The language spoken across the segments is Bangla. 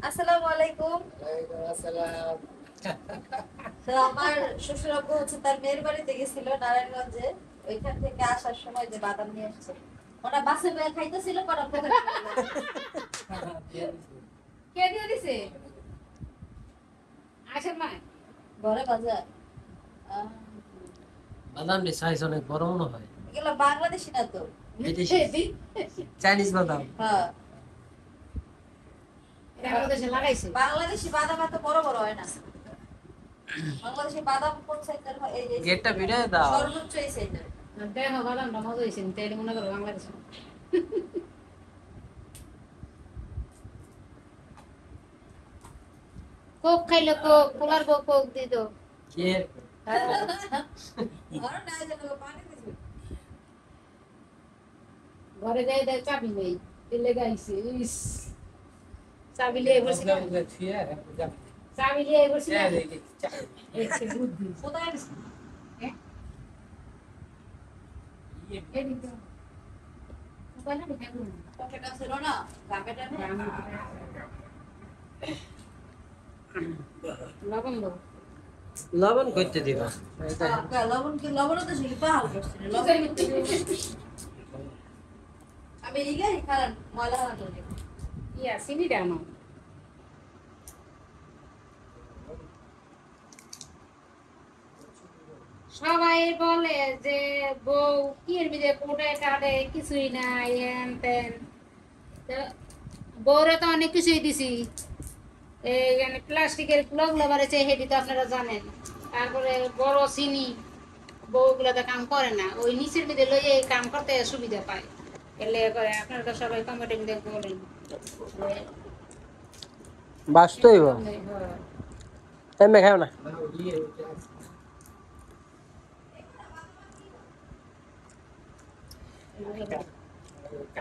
আসসালামু আলাইকুম। ওয়ালাইকুম আসসালাম। তো আমার শ্বশুরাব্বু হচ্ছে তার মেয়ের বাড়িতে গেছিল নারায়ণগঞ্জে। ওইখান থেকে আসার সময় যে বাদাম নিয়ে আসছে, ওরা বাসে বয়ে খাইতেছিল, পরে পকেটে নিয়ে গেছে। কে দিয়ে দিছে? আসার মায় ঘরে বাজার বাদামটি সাইজ অনেক বড় মনে হয়। এগুলো বাংলাদেশি না তো, বিদেশি চাইনিজ বাদাম। হ্যাঁ বাংলাদেশে লাগাইছে। বাংলাদেশি বাদাম এত বড় বড় হয় না। বাংলাদেশি বাদাম কোন সাইজের হয়? এই যে গেটটা ভিড়ে দাও। সর্বোচ্চ এই সাইজের। দেখো বাদামটা মজা হয়েছে, তাইলে মনে করো বাংলাদেশে। কোক খাইলো, কোক পোলার বউ কোক দিত। কে আর না জানো পানি দিছে। ঘরে যাই দেয় চাবি নেই, দিলে গাইছে ইস। চাবি লিয়ে বসে, চাবি লিয়ে বসে দেখছে বুদ্ধি। কোথায় দিছে? এদিক দাও। মোবাইলটা ঢুকাই দিন। পকেট আছে না? গাবেটা না? লবণ দাও। লবণ করতে দিবা। লবণ কি লবণ তো শিখি পাহাড় করছে না, লবণ করতে দিবে। আমি ইগাই কারণ ময়লা না তো দিই। ইয়া চিনিটা আনো। সবাই বলে যে বউ কি এর মধ্যে কোটে কাটে কিছুই নাই হ্যান তেন। তো বউরে তো অনেক কিছুই দিছি, এই প্লাস্টিকের গুলো বাড়েছে সেটি তো আপনারা জানেন। তারপরে বড় চিনি, বউগুলো তো কাম করে না, ওই নিচের মধ্যে লইয়ে কাম করতে সুবিধা পায়। এলে করে আপনারা তো সবাই কমেন্টের মধ্যে বলেন বাস্তব হ্যাঁ। এমে খাও না।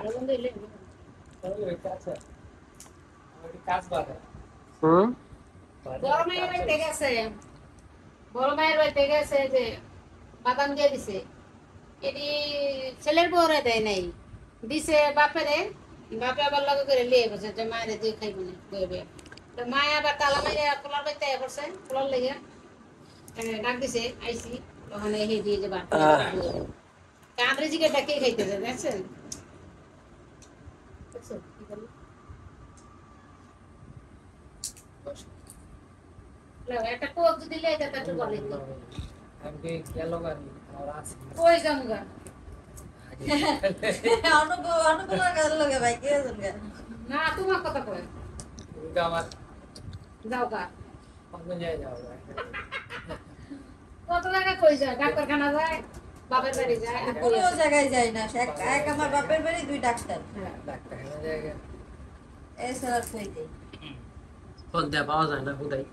লবণ দিলে হুম বড় মায়ের বাড়িতে গেছে, বড় মায়ের বাড়িতে গেছে যে বাদাম দিয়ে দিছে, এটি ছেলের বউরে দেয় নাই, দিছে বাপেরে। বাপে আবার লগে করে লিয়ে গেছে যে মায়ের দিয়ে খাইব না বইবে। তো মায় আবার তালা মাইরে পোলার বাড়িতে করছে, পোলার লেগে ডাক দিছে আইসি, ওখানে হে দিয়ে যে বাপ কাঁদরে জিগেটা কে খাইতেছে দেখছেন? দেখছো কি করলো? একটা কোক যদি লেগে যেত একটু বলে দিত। কই জামগা অনুগুলো গেল লগে ভাই কে জানগা। না তোমার কথা কয় যাও গা। কত জায়গায় কই যায়, ডাক্তারখানা যায়, বাপের বাড়ি যায়, আর কই কোনো আসে? জায়গায় যাই না, এক আমার বাপের বাড়ি, দুই ডাক্তার। হ্যাঁ। এছাড়া কই যাই? ফোন দিয়ে পাওয়া যায় না কোথায়।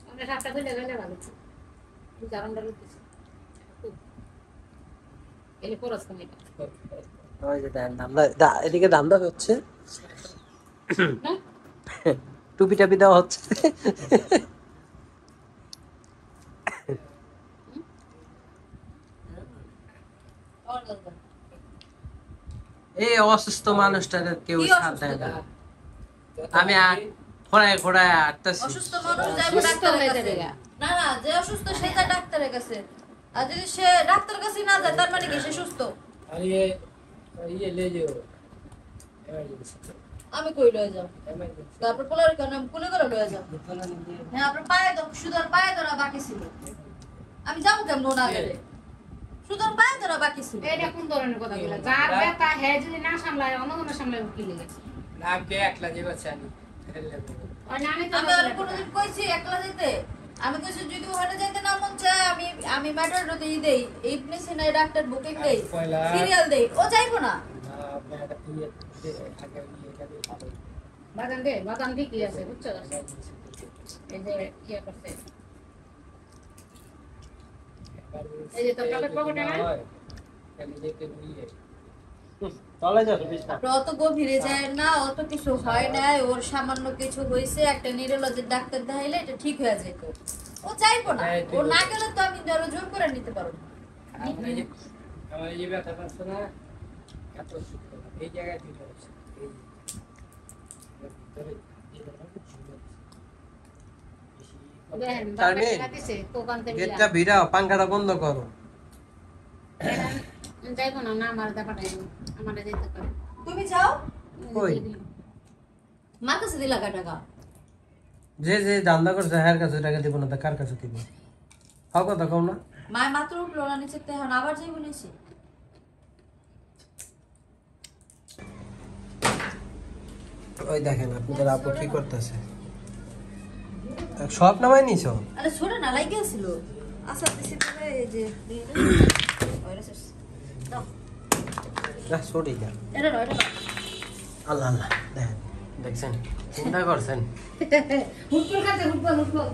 আমরা সাতটা খুলে গেলে ভালো ছিল, জারান্ডা লুটেছি এলে খরচ কমে গেল। ওই যে ধান্দা এদিকে ধান্দা হচ্ছে, না টুপি টাপি দেওয়া হচ্ছে। আমার কথা। এই অসুস্থ মানুষটাকে কেউ কি সাথ দেয় না। অসুস্থতা? আমি খোড়ায় খোড়ায় আটতেছি। অসুস্থ মানুষ যাইবো ডাক্তারের কাছে। না না, যে অসুস্থ সে তার ডাক্তারের কাছে। আর যদি সে ডাক্তার কাছে না যায়, তার মানে কি সে সুস্থ? আমি কই লয়ে যাও, তারপর পোলার কেন কুলে করে লয়ে যাও। হ্যাঁ, আপনার পায়ে তো শুধু আর পায়ে ধরা বাকি ছিল। আমি যাবো কেমন না গেলে? শুধু আর পায়ে ধরা বাকি ছিল। এটা কোন ধরনের কথা বলে? যার ব্যথা হ্যাঁ যদি না সামলায় অন্য কোনো সামলায় কি লেগেছে? আর না আমি তো আমি আর কোনোদিন কইছি একলা যেতে? আমি কইছি যদি ওখানে যাইতে না মন চায়, আমি ম্যাটারটা দিয়ে দেই, ইবনে সিনা ডাক্তার বুকিং দেই, সিরিয়াল দেই, ও যাইবো না। বাদাম দে, বাদাম ঠিকই আছে বুঝছো? এই যে ইয়ে করছে, এই যে তোর কাপড় পকেটে না চলে যাবে বিছনা। আপনি অত গভীরে যায় না, অত কিছু হয় না, ওর সামান্য কিছু হয়েছে, একটা নিউরোলজির ডাক্তার দেখাইলে এটা ঠিক হয়ে যেত। ও যাইবো না, ও না গেলে তো আমি আরো জোর করে নিতে পারবো না। আমার এই ব্যথা পাচ্ছে না, এত এই জায়গায় ঠিক হচ্ছে। দেখেন তারপরে বাপে টাকা দিছে দোকানতে গেটটা ভিড়াও, পাঙ্খাটা বন্ধ করো। যাইবো না, না আমার দা পাঠাই আমারে যেতে পারে। তুমি যাও, কই? মার কাছে দিলা টাকা। যে যে ধান্দা করছে হ্যার কাছে টাকা দিব না, তা কার কাছে দিব? হাও কথা কম না। মায় মাত্র উঠলো না নিচে, এখন আবার যাই বলেছি। ওই দেখেন আপনাদের আপু কি করতেছে, সব নামাই নিছো? আরে ছোট না লাগে ছিল। আচ্ছা দিছি তবে এই যে ওইরা শেষ। দাও না সরি না। এটা নয়, এটা নয়। আল্লাহ আল্লাহ, দেখেন দেখছেন, চিন্তা করছেন। হুটকল খাতে হুটকল।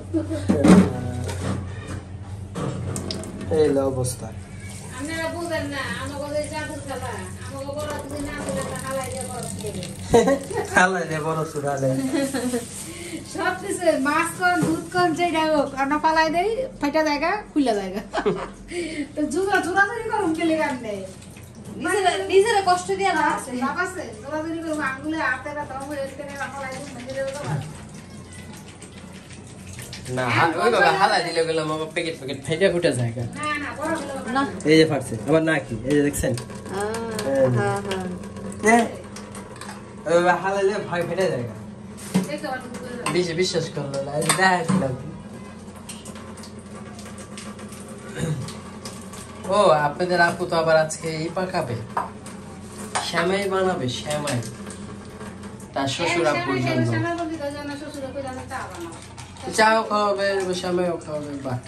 এই লো অবস্থা। আপনারা বুঝেন না, আমাকে যা বুঝতালা আমাকে বড় কিছু না বলে হালাই দিয়ে বড় খেয়ে খালাই রে বড় সুরালে। সব কিছু মাছ কোন দুধ কোন যেটা হোক আমরা পালাই দেই, ফাইটা জায়গা খুলে জায়গা। তো জুরা জুরা জুরি করুন কেলে গান নেই, নিজেরা কষ্ট দিয়া না আছে। লাভ আছে জুরা জুরি করুন, আঙ্গুলে হাতে না তখন এখানে পালাই দিন মেজে দেবো তো না ওই বাবা হালাই দিলে গেলাম আমার প্যাকেট প্যাকেট ফাইটা ফুটা জায়গা। না না বড় হলো না এই যে ফাটছে আবার, না কি এই যে দেখছেন, হ্যাঁ হ্যাঁ হ্যাঁ ওই বাবা হালাইলে ভাই ফেটে জায়গা। দেখতে পাচ্ছি বিশ্বাস করলো না, এই যে দেখা দিলাম। ও আপনাদের আপু তো আবার আজকে ই পাকাবে, শ্যামাই বানাবে, শ্যামাই তার শ্বশুর আপুর জন্য। চাও খাওয়াবে, শ্যামাইও খাওয়াবে, বাহ।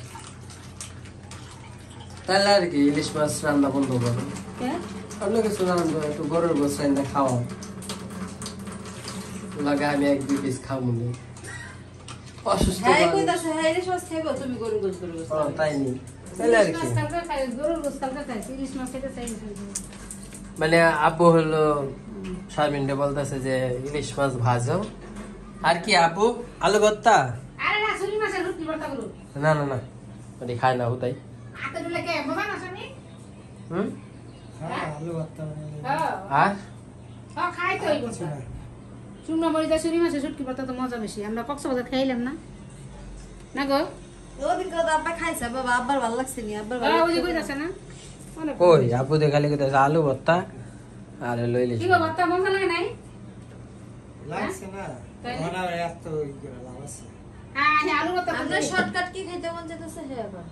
তাহলে আর কি ইলিশ মাছ রান্না বন্ধ করো, আপনি কিছু রান্না একটু গরুর গোস রান্না খাওয়াও, লাগা আমি 1-2 পিস খাবো না, অসুস্থ হ্যাঁ মানুষ। কইতাছে হ্যাঁ রে সস খাইবো তুমি গরু গোস গরু গোস। ও, তাই নি, তাহলে আর কি। মানে আব্বু হলো শারমিনটা বলতেছে যে ইলিশ মাছ ভাজো, আর কি আব্বু আলু ভর্তা। না না না ওটি খায় না হুতাই। হুম আর শুকনো মরিচা চুরি মাছের শুটকি পাতা তো মজা বেশি, আমরা কক্সবাজার খাইলাম না না গো। ওদিন কত আব্বা খাইছে বাবা, আব্বার ভালো লাগছে নি, আব্বার ভালো ওই যে কইতাছে না অনেক কই আব্বু দিয়ে খালি কইতাছে আলু ভর্তা আর হলো ইলিশ কি গো ভর্তা মজা লাগে নাই? লাগছে না তাই? মনে হয় এত ওই করে লাভ আছে। হ্যাঁ হ্যাঁ আলু ভর্তা আমরা শর্টকাট কি খাইতে মন যেতেছে হে আবার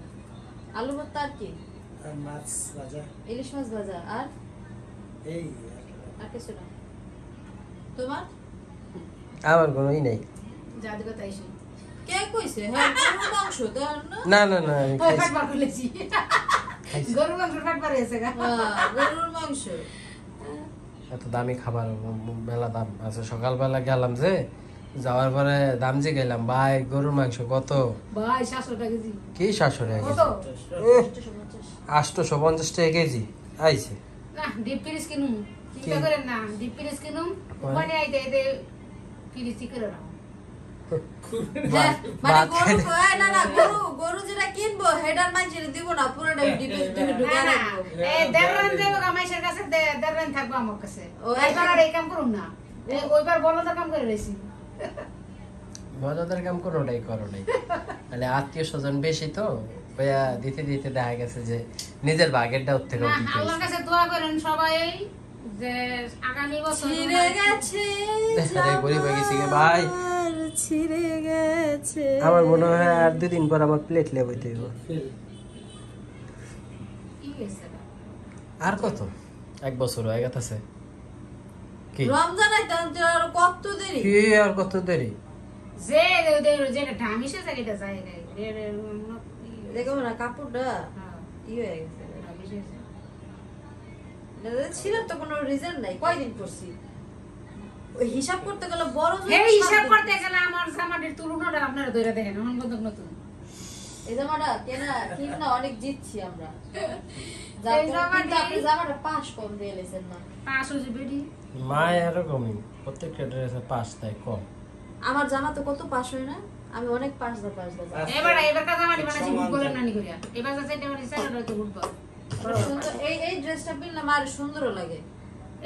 আলু ভর্তা আর কি আর মাছ ভাজা ইলিশ মাছ ভাজা আর এই আর কিছু না। তোমার আমার কোনোই নাই। জাদু কথা এসে কে কইছে হ্যাঁ গরুর মাংস দেন না? না না না আমি ও খাইছি। ফাট বার করেছি গরু মাংস ফাট বার হয়েছে গা হ্যাঁ, গরুর মাংস। এত দামি খাবার, মেলা দাম আছে। সকালবেলা গেলাম যে, যাওয়ার পরে দাম যে গেলাম, ভাই গরুর মাংস কত, ভাই 700 টাকা কেজি কি 700 টাকা কত? কেজি, 850 টাকা কেজি আইছে। না ডিপ ফ্রিজ কিনুম, চিন্তা করেন না, ডিপ ফ্রিজ কিনুম, ওখানে আইতে আইতে ফ্রিজ করে নাও। হ্যাঁ, মানে ভাত গরু খাইতে- না না গরু যেটা কিনবো হেডার মাইজের দিব না, পুরোটা ডিপে ঢুকে না, না, রাখবো। এই দেড়রান যাইবো গামাইশের কাছে, দেড়রান থাকবো আমার কাছে। ও, এইবার আর এই কাম করুম না। ওইবার বলদার কাম করে রইছি। মজাদার কাম কোনোটাই করো নাই, মানে আত্মীয় স্বজন বেশি তো, ভাইয়া দিতে দিতে দেখা গেছে যে নিজের ভাগেরটা ওর থেকে না, দিতে আল্লাহর কাছে দোয়া করেন সবাই যে আগামী বছর ছিঁড়ে গেছে আরে গরিব হয়ে গেছি গে ভাই। জামার, ছিঁড়ে গেছে। আমার মনে হয় আর 2 দিন পর আমার প্লেট লেবইতে হইব। কি হয়েছে? আর কত 1 বছর হয়ে গেছে কি, রমজান আইতে আনতে আর কত দেরি? কি আর কত দেরি। যে যেটা ঢামিসে জায়গাটা যায় রে দেখো না কাপড়টা ই হয়ে গেছে। ছিলাম তো কোনো রিজন নাই, কয়দিন করছি ওই হিসাব করতে গেলে বড় জোর এই 7 হিসাব দিন। করতে গেলে আমার জামাটির তুলনাটা আপনারা ধরে দেখেন এখন বন্ধক নতুন এই জামাটা কেনা ঠিক না, অনেক জিতছি আমরা। এই জামাটি- আপনি জামাটা 5 কম দিয়ে লেছেন না। 500 জি বেডি মা এরকমই প্রত্যেকটা ড্রেসে 5 তাই কম। আমার জামা তো কত পাস হয় না, আমি অনেক পাস দা এবার কাজ আমারই বানাইছি ফুটবলের নানি করিয়া এবার যাচ্ছে এটা আমার ইচ্ছা হলো তো ফুটবল সুন্দর। এই ড্রেসটা পরলে আমার সুন্দরও লাগে।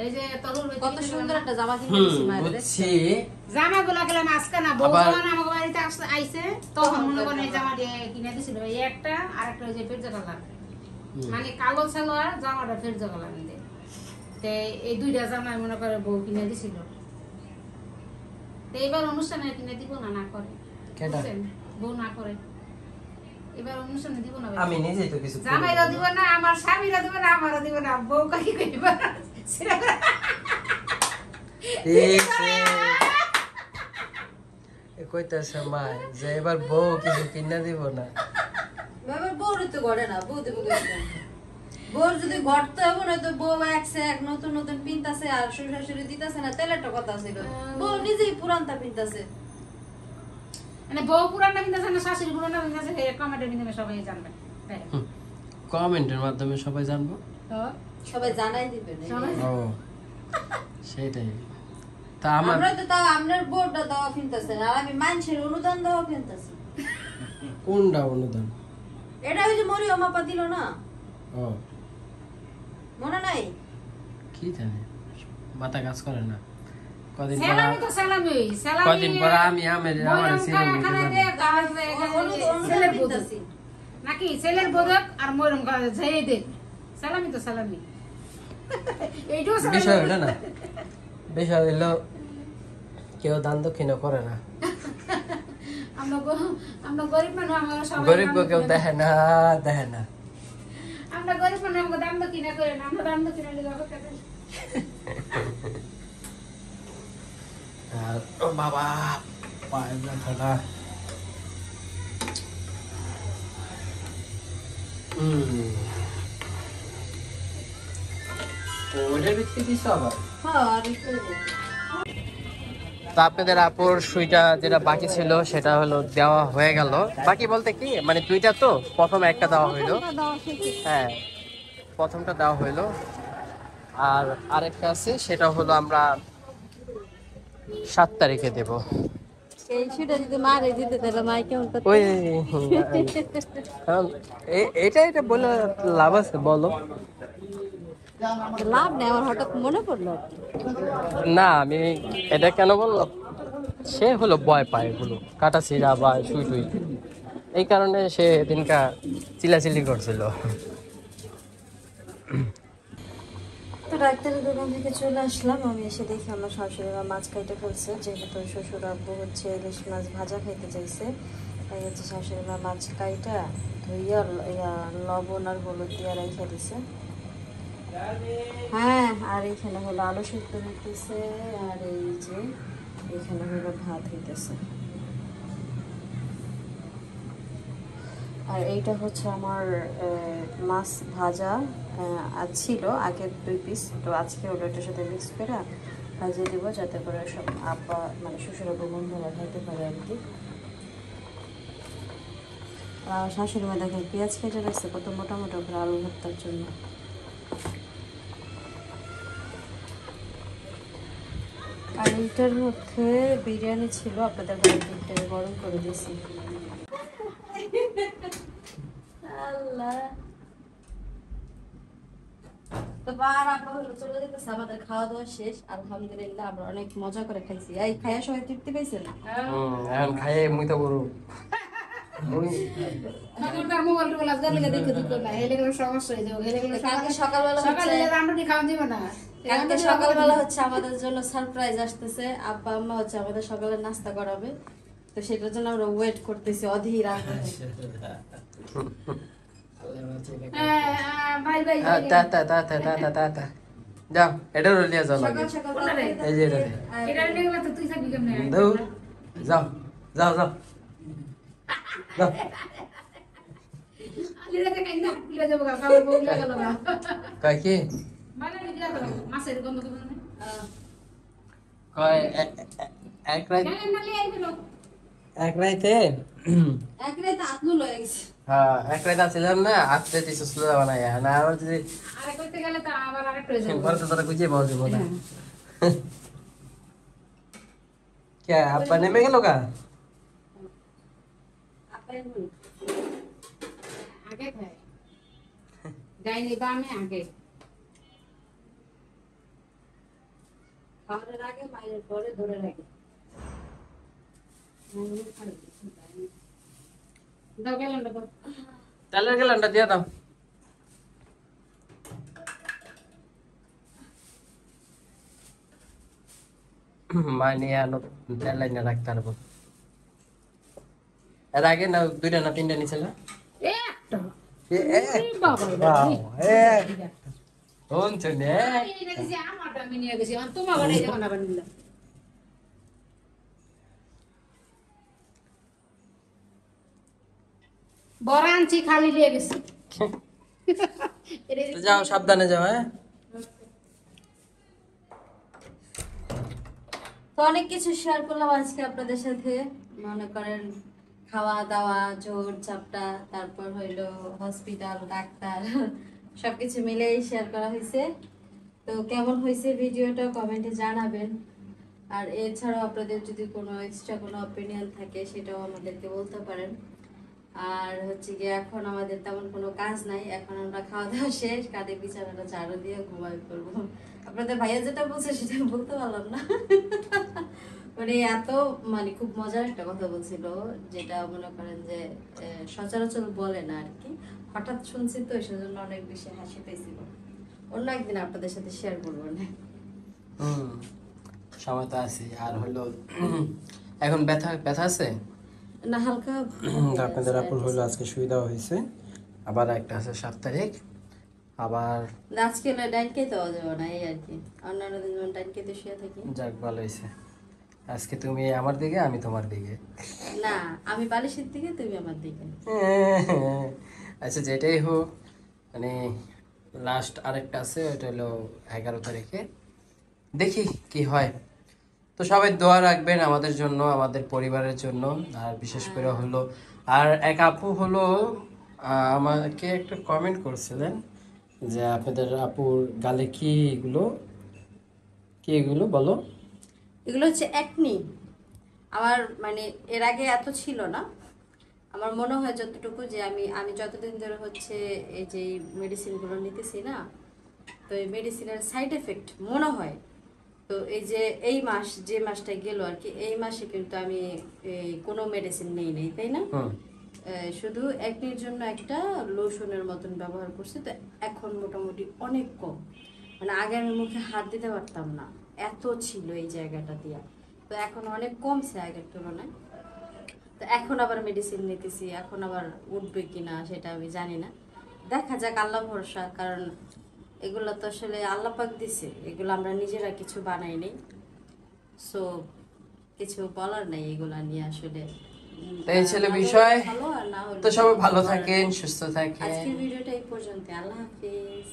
এই যে তরুণ কত সুন্দর একটা জামা কিনে দিছি মায়ের, দেখছো? বুঝছি। জামা গুলা গেলাম আজকে না, বউ আবার- যখন আমার বাড়িতে আইছে তখন মনে করেন এই জামা দিয়ে কিনে দিছিল, এই একটা আর একটা ওই যে ফেরজা কালার, মানে কালো সালোয়ার জামাটা ফেরজা কালার দিয়ে, তে এই দুইটা জামা মনে করে বউ কিনে দিছিল। তো এবার অনুষ্ঠানে কিনে দিব না, না করে কেডা? বুঝছেন? বউ না করে, এবার অনুষ্ঠানে দিব না। আমি নিজেই তো কিছু করি জামাইরা না। দিব না, আমার স্বামীরা দিব না, আমারও দিব না, বউ কাকি কইব সেটা এই যে, এ কইতাছে মা যে এবার বউ কিছু কিনা দিব না। বাবার বউর তো গড়ে না, বউ দেবো কইছে। বউর যদি গড়তে হবে না তো বউ একসে এক নতুন নতুন পিনতাছে আর শ্বশুর শাশুড়ি দিতাছে না, তাহলে একটা কথা ছিল। বউ নিজেই পুরানটা পিনতাছে। মানে বউ পুরানটা কিনতেছে না, শাশুড়ি পুরানটা কিনতেছে, কমেন্টের মাধ্যমে সবাই জানবে। হ্যাঁ। কমেন্টের মাধ্যমে সবাই জানবো। তো সবাই জানাই দিবে না। সবাই ও সেটাই। তা আমার আমরা তো তাও আপনার বউটা দেওয়া কিনতেছে আর আমি মানুষের অনুদান দেওয়া কিনতেছি। কোনটা অনুদান? এটা ওই যে মরিয়ম আপা দিল না, ও মনে নাই? কি জানি, মাথা কাজ করে না। কদিন পর সেলামি তো সেলামি, সেলামি কদিন পর আমি আমার সিনেমা এখানে দে ছেলের বোধক নাকি ছেলের বোধক আর মরম করে যেই দে সেলামি তো সেলামি। এইটাও বিষয় ওটা না, বিষয় হইলো কেউ দান দক্ষিণ করে না, আমরা গরিব মানুষ, আমরা সবাই গরিব কেউ দেখে না, দেখে না। আমরা গরিব মানুষ, আমাকে দাম কিনা করে না, আমরা দাম কিনা লিখে অপেক্ষা করি। আর ও বাবা পায়ের ব্যথাটা। ওটার ভিতরে কিছু আবার হ্যাঁ আর একটু দে। তো আপনাদের আপুর সুইটা যেটা বাকি ছিল সেটা হলো দেওয়া হয়ে গেল। বাকি বলতে কি মানে দুইটা, তো প্রথমে একটা দেওয়া হইলো, হ্যাঁ প্রথমটা দেওয়া হইলো, আর আরেকটা আছে সেটা হলো আমরা 7 তারিখে দেব। এই ছুটে যদি মারে দিতে তাহলে মাই কেমন করতে? ওই এটা এটা বলে লাভ আছে বলো? লাভ নেই, আমার হঠাৎ মনে পড়লো আর কি। না আমি এটা কেন বললাম, সে হলো ভয় পায় এগুলো কাটা ছিঁড়া বা সুই টুই, এই কারণে সে দিনকা চিলাচিলি করছিল। তো ডাক্তারের দোকান থেকে চলে আসলাম, আমি এসে দেখি আমার শাশুড়িরা মাছ খাইতে ফেলছে, যেহেতু শ্বশুর আব্বু হচ্ছে ইলিশ মাছ ভাজা খাইতে চাইছে, তাই হচ্ছে শাশুড়িরা মাছ কাইটা ধুইয়া লবণ আর হলুদ দিয়ে রেখে দিছে। হ্যাঁ, আর এখানে হলো আলু সিদ্ধ হইতেছে, আর এই যে এখানে হলো ভাত হইতেছে। আর এইটা হচ্ছে আমার মাছ ভাজা আজ ছিল আগে 2 পিস, তো আজকে ওটা এটার সাথে মিক্স করে ভাজিয়ে দেবো, যাতে করে সব আব্বা মানে শ্বশুর আব্বু বন্ধুরা খাইতে পারে আর কি। শাশুড়ি মা দেখেন পেঁয়াজ কেটে রাখছে কত মোটা মোটা করে আলু ভর্তার জন্য। আর এইটার মধ্যে বিরিয়ানি ছিল, আপনাদের বাড়িতে গরম করে দিয়েছি। আল্লাহ, তো বার আপা হলো চলে যেতেছে, আমাদের খাওয়া দাওয়া শেষ আলহামদুলিল্লাহ, আমরা অনেক মজা করে খাইছি। এই খাইয়া সবাই তৃপ্তি পাইছেন? এখন খাইয়ে মুই তো করু সকালকার মোবাইল টোবাইল আজকাল লেগে দেখে দিত না, হেলে গেলে সমস্যা হয়ে যাবে, হেলে গেলে কালকে সকালবেলা সকালে হচ্ছে রান্নাটি খাওয়া যাবে না। কালকে সকালবেলা হচ্ছে আমাদের জন্য সারপ্রাইজ আসতেছে, আব্বা আম্মা হচ্ছে আমাদের সকালের নাস্তা করাবে, তো সেটার জন্য আমরা ওয়েট করতেছি অধীর আগ্রহে। ভাই ভাই যাও এটা রলিয়া যাও লাগে, সকাল সকাল তরকারি এই যে এটা দে। এটা লেগে গেলে তো তুই থাকবি কেমনে? দাও যাও যাও যাও যাও। লিরাতে কাই না, লিরা যাবো গা, খাবার বউ লিরা গেল গা। কয় কি মানে লিরা গেল, মাছের গন্ধ কেমন না? কয় এক রাত, কেন না লিয়ে আইলো? এক রাইতে এক রাতে আতলু লয়ে গেছে। হ্যাঁ এক রাত আসছিলাম না, আজকে দিছো সুদা বানাই না, আর যদি আরে করতে গেলে তো আবার আরেকটা হয়ে যাবে। পরে তো তোরা খুঁজে পাওয়া যাবো না। কে আব্বা নেমে গেল গা? আপাই নুন। আগে খায় গাইনি বামে আগে খাওয়ানোর আগে মায়ের পরে ধরে রাখে। দাও ক্যালেন্ডার দাও। তেলের গ্যালানটা দিয়ে দাও। মা নিয়ে আনো, তেল এনে রাখতে পারবো। এর আগে না 2টা না 3টা নিছিল? একটা এ বাবা শুনছো নে? এইটা দিছি আমারটা আমি নিয়ে গেছি আর তোমার বাড়ি যখন আবার নিলাম বড় আনছি খালি নিয়ে গেছি তো যাও, সাবধানে যাও। হ্যাঁ, তো অনেক কিছু শেয়ার করলাম আজকে আপনাদের সাথে। মনে করেন খাওয়া দাওয়া, জোর চাপটা, তারপর হইলো হসপিটাল, ডাক্তার, সবকিছু মিলেই শেয়ার করা হয়েছে। তো কেমন হয়েছে ভিডিওটা কমেন্টে জানাবেন। আর এছাড়াও আপনাদের যদি কোনো এক্সট্রা কোনো অপিনিয়ন থাকে সেটাও আমাদেরকে বলতে পারেন। আর হচ্ছে গিয়ে এখন আমাদের তেমন কোনো কাজ নাই, এখন আমরা খাওয়া দাওয়া শেষ, কাঠে বিছানাটা ঝাড়ু দিয়ে ঘুমাই পড়বো। আপনাদের ভাইয়া যেটা বলছে সেটা বলতে পারলাম না। মানে এত মানে খুব মজার একটা কথা বলছিল, যেটা মনে করেন যে সচরাচর বলে না আর কি, হঠাৎ শুনছি তো সেজন্য অনেক বেশি হাসি পেয়েছিল। অন্য একদিন আপনাদের সাথে শেয়ার করবো না। সময় তো আছে। আর হলো এখন ব্যথা ব্যথা আছে না, হালকা তো আপনাদের আপুর হলো আজকে শুয়ে দেওয়া হয়েছে। আবার একটা আছে 7 তারিখ। আবার আজকে হলো ডাইনকে দেওয়া যাবে না, এই আর কি। অন্যান্য দিন যেমন ডাইনকে তো শুয়ে থাকি। যাক, ভালো হয়েছে। আজকে তুমি আমার দিকে, আমি তোমার দিকে। না, আমি বালিশের দিকে, তুমি আমার দিকে। আচ্ছা, যেটাই হোক, মানে লাস্ট আরেকটা আছে, ওটা হলো 11 তারিখে। দেখি কি হয়। তো সবাই দোয়া রাখবেন আমাদের জন্য, আমাদের পরিবারের জন্য। আর বিশেষ করে হলো আর এক আপু হলো আমাকে একটা কমেন্ট করছিলেন যে আপনাদের আপুর গালে কি এগুলো, কি এগুলো বলো? এগুলো হচ্ছে একনি। আমার মানে এর আগে এত ছিল না। আমার মনে হয় যতটুকু যে আমি যতদিন ধরে হচ্ছে এই যে মেডিসিনগুলো নিতেছি না, তো এই মেডিসিনের সাইড এফেক্ট মনে হয়। তো এই যে এই মাস, যে মাসটা গেল আর কি, এই মাসে কিন্তু আমি কোনো মেডিসিন নেই, তাই না? শুধু একনির জন্য একটা লোশনের মতন ব্যবহার করছি। তো এখন মোটামুটি অনেক কম। মানে আগে আমি মুখে হাত দিতে পারতাম না, এত ছিল এই জায়গাটা দিয়া। তো এখন অনেক কমছে আগের তুলনায়। তো এখন আবার মেডিসিন নিতেছি, এখন আবার উঠবে কিনা সেটা আমি জানি না। দেখা যাক, আল্লাহ ভরসা। কারণ এগুলো তো আসলে আল্লাহ পাক দিছে, এগুলো আমরা নিজেরা কিছু বানাই নাই। সো কিছু বলার নাই এগুলা নিয়ে আসলে। তো এই ছিল বিষয়। ভালো আর না হলে তো সবাই ভালো বলার থাকেন, নেই। সুস্থ থাকেন। আজকের ভিডিওটা এই পর্যন্ত। আল্লাহ হাফিজ।